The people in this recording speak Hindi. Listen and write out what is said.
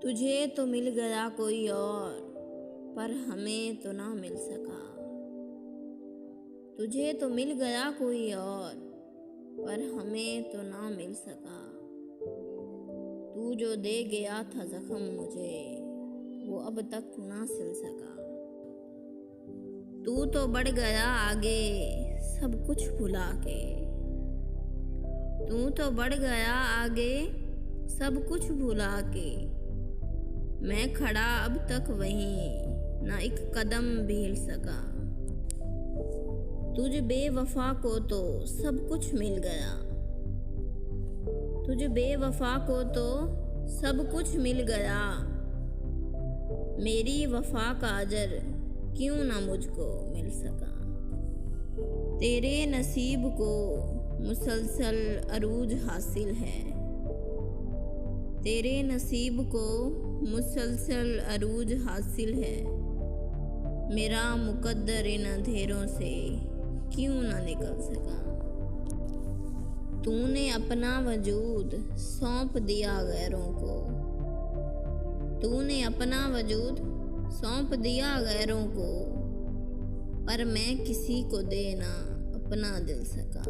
तुझे तो मिल गया कोई और, पर हमें तो ना मिल सका। तुझे तो मिल गया कोई और, पर हमें तो ना मिल सका। तू जो दे गया था जख्म मुझे, वो अब तक ना सिल सका। तू तो बढ़ गया आगे सब कुछ भुला के। तू तो बढ़ गया आगे सब कुछ भुला के। मैं खड़ा अब तक वहीं, ना एक कदम भी हिल सका। तुझ बेवफा को तो सब कुछ मिल गया। तुझ बेवफा को तो सब कुछ मिल गया। मेरी वफा का अजर क्यों ना मुझको मिल सका। तेरे नसीब को मुसलसल अरूज हासिल है। तेरे नसीब को मुसलसल अरूज हासिल है। मेरा मुकद्दर इन अंधेरों से क्यों ना निकल सका। तूने अपना वजूद सौंप दिया गैरों को। तूने अपना वजूद सौंप दिया गैरों को, पर मैं किसी को देना अपना दिल सका।